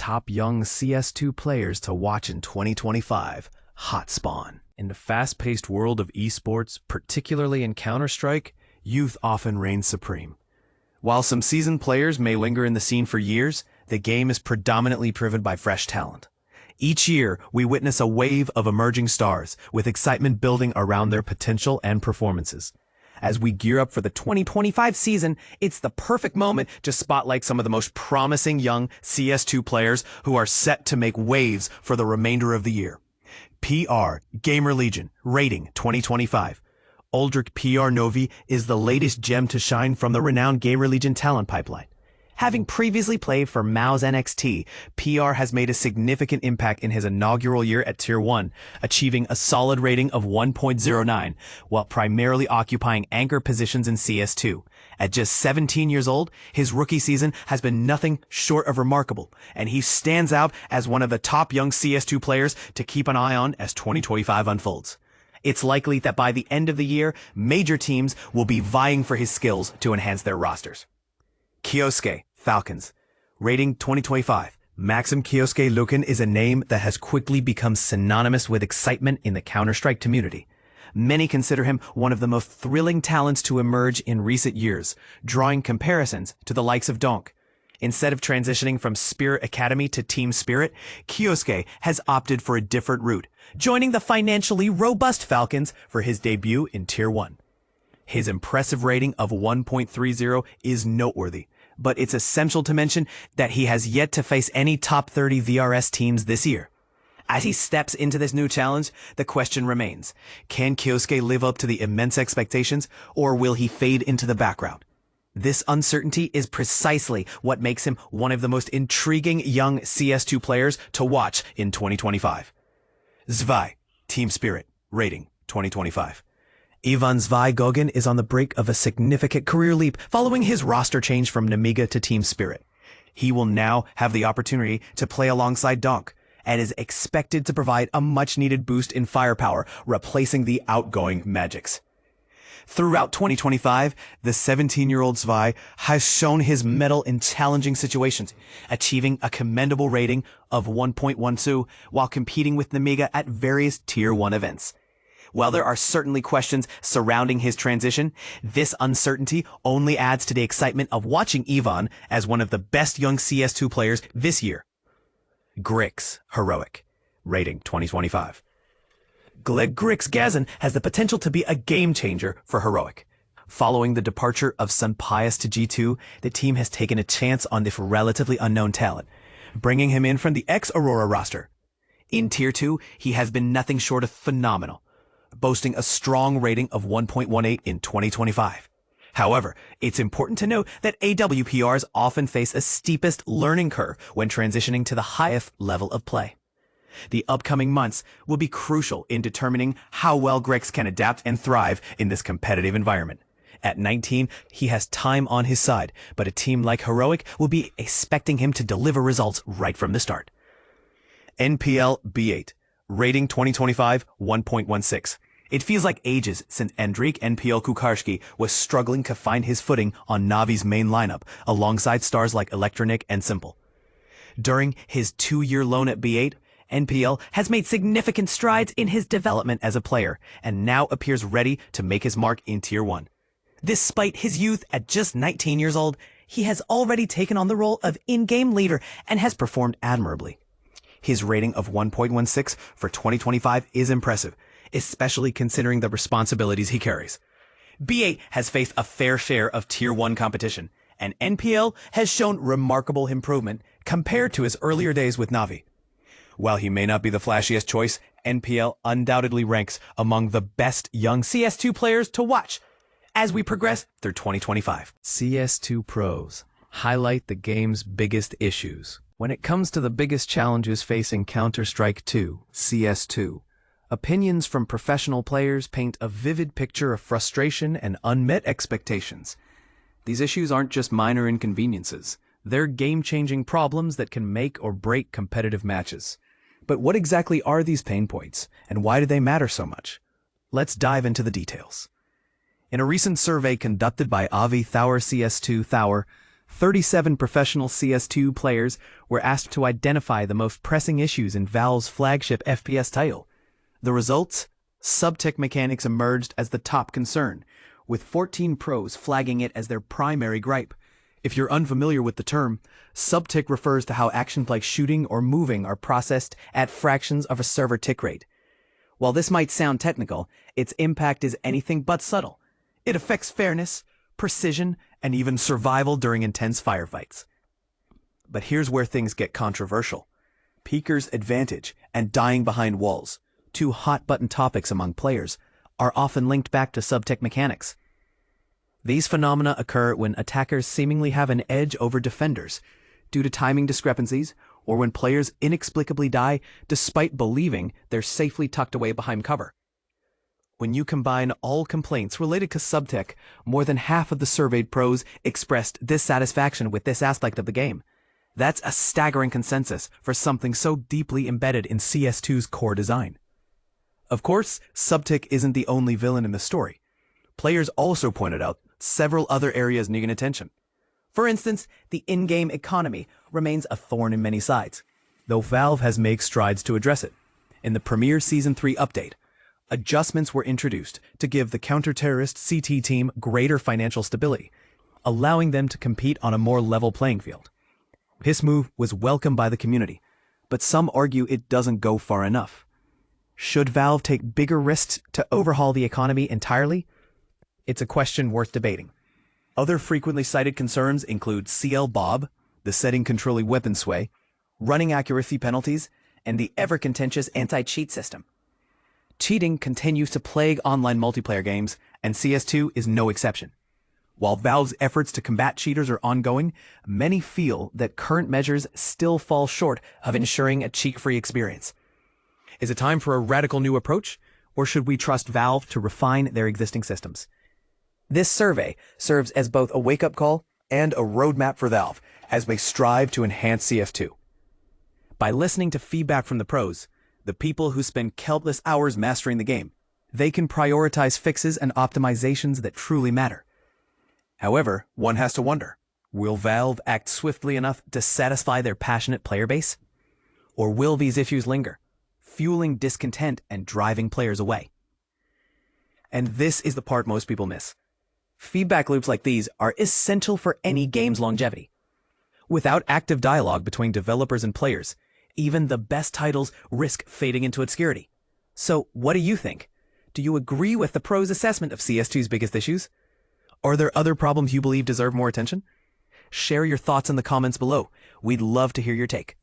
top young CS2 players to watch in 2025, Hotspawn. In the fast-paced world of esports, particularly in Counter-Strike, youth often reigns supreme. While some seasoned players may linger in the scene for years, the game is predominantly driven by fresh talent. Each year, we witness a wave of emerging stars, with excitement building around their potential and performances. As we gear up for the 2025 season, it's the perfect moment to spotlight some of the most promising young CS2 players who are set to make waves for the remainder of the year. PR Gamer Legion Rating 2025. Uldrich PR Novi is the latest gem to shine from the renowned Gamer Legion talent pipeline. Having previously played for Mao's NXT, PR has made a significant impact in his inaugural year at Tier 1, achieving a solid rating of 1.09, while primarily occupying anchor positions in CS2. At just 17 years old, his rookie season has been nothing short of remarkable, and he stands out as one of the top young CS2 players to keep an eye on as 2025 unfolds. It's likely that by the end of the year, major teams will be vying for his skills to enhance their rosters. Kyousuke Falcons. Rating 2025. Maxim Kyousuke Lukin is a name that has quickly become synonymous with excitement in the Counter-Strike community. Many consider him one of the most thrilling talents to emerge in recent years, drawing comparisons to the likes of Donk. Instead of transitioning from Spirit Academy to Team Spirit, Kyousuke has opted for a different route, joining the financially robust Falcons for his debut in Tier 1. His impressive rating of 1.30 is noteworthy, but it's essential to mention that he has yet to face any top 30 VRS teams this year. As he steps into this new challenge, the question remains, can Kyousuke live up to the immense expectations, or will he fade into the background? This uncertainty is precisely what makes him one of the most intriguing young CS2 players to watch in 2025. Zweih, Team Spirit, Rating 2025. Ivan Zweih Gogin is on the brink of a significant career leap following his roster change from Nemiga to Team Spirit. He will now have the opportunity to play alongside Donk, and is expected to provide a much-needed boost in firepower, replacing the outgoing Magics. Throughout 2025, the 17-year-old Zweih has shown his mettle in challenging situations, achieving a commendable rating of 1.12 while competing with Nemiga at various Tier 1 events. While there are certainly questions surrounding his transition, this uncertainty only adds to the excitement of watching Ivan as one of the best young CS2 players this year. Grix Heroic. Rating 2025. Grix Gazan has the potential to be a game changer for Heroic. Following the departure of Sun Pius to G2, the team has taken a chance on this relatively unknown talent, bringing him in from the ex-Aurora roster. In Tier 2, he has been nothing short of phenomenal, boasting a strong rating of 1.18 in 2025. However, it's important to note that AWPRs often face a steepest learning curve when transitioning to the highest level of play. The upcoming months will be crucial in determining how well Grix can adapt and thrive in this competitive environment. At 19, he has time on his side, but a team like Heroic will be expecting him to deliver results right from the start. NPL B8. Rating 2025, 1.16. It feels like ages since Andrik NPL Kukarski was struggling to find his footing on Navi's main lineup alongside stars like Electronic and Simple. During his 2-year loan at B8, NPL has made significant strides in his development as a player and now appears ready to make his mark in Tier 1. Despite his youth at just 19 years old, he has already taken on the role of in-game leader and has performed admirably. His rating of 1.16 for 2025 is impressive, especially considering the responsibilities he carries. B8 has faced a fair share of Tier 1 competition, and NPL has shown remarkable improvement compared to his earlier days with Navi. While he may not be the flashiest choice, NPL undoubtedly ranks among the best young CS2 players to watch as we progress through 2025. CS2 pros highlight the game's biggest issues. When it comes to the biggest challenges facing Counter-Strike 2, CS2, opinions from professional players paint a vivid picture of frustration and unmet expectations. These issues aren't just minor inconveniences. They're game-changing problems that can make or break competitive matches. But what exactly are these pain points, and why do they matter so much? Let's dive into the details. In a recent survey conducted by Avi Thaur CS2 Thaur, 37 professional CS2 players were asked to identify the most pressing issues in Valve's flagship FPS title. The results? Subtick mechanics emerged as the top concern, with 14 pros flagging it as their primary gripe. If you're unfamiliar with the term, subtick refers to how actions like shooting or moving are processed at fractions of a server tick rate. While this might sound technical, its impact is anything but subtle. It affects fairness, precision, and even survival during intense firefights. But here's where things get controversial. Peeker's advantage and dying behind walls, two hot-button topics among players, are often linked back to subtick mechanics. These phenomena occur when attackers seemingly have an edge over defenders due to timing discrepancies, or when players inexplicably die despite believing they're safely tucked away behind cover. When you combine all complaints related to subtick, more than half of the surveyed pros expressed dissatisfaction with this aspect of the game. That's a staggering consensus for something so deeply embedded in CS2's core design. Of course, subtick isn't the only villain in the story. Players also pointed out several other areas needing attention. For instance, the in-game economy remains a thorn in many sides, though Valve has made strides to address it. In the Premier Season 3 update, adjustments were introduced to give the counter-terrorist CT team greater financial stability, allowing them to compete on a more level playing field. This move was welcomed by the community, but some argue it doesn't go far enough. Should Valve take bigger risks to overhaul the economy entirely? It's a question worth debating. Other frequently cited concerns include CL Bob, the setting controlling weapon sway, running accuracy penalties, and the ever-contentious anti-cheat system. Cheating continues to plague online multiplayer games, and CS2 is no exception. While Valve's efforts to combat cheaters are ongoing, many feel that current measures still fall short of ensuring a cheat-free experience. Is it time for a radical new approach, or should we trust Valve to refine their existing systems? This survey serves as both a wake-up call and a roadmap for Valve as they strive to enhance CS2. By listening to feedback from the pros, the people who spend countless hours mastering the game, they can prioritize fixes and optimizations that truly matter. However, one has to wonder, will Valve act swiftly enough to satisfy their passionate player base? Or will these issues linger, fueling discontent and driving players away? And this is the part most people miss. Feedback loops like these are essential for any game's longevity. Without active dialogue between developers and players, even the best titles risk fading into obscurity. So what do you think? Do you agree with the pros' assessment of CS2's biggest issues? Are there other problems you believe deserve more attention? Share your thoughts in the comments below. We'd love to hear your take.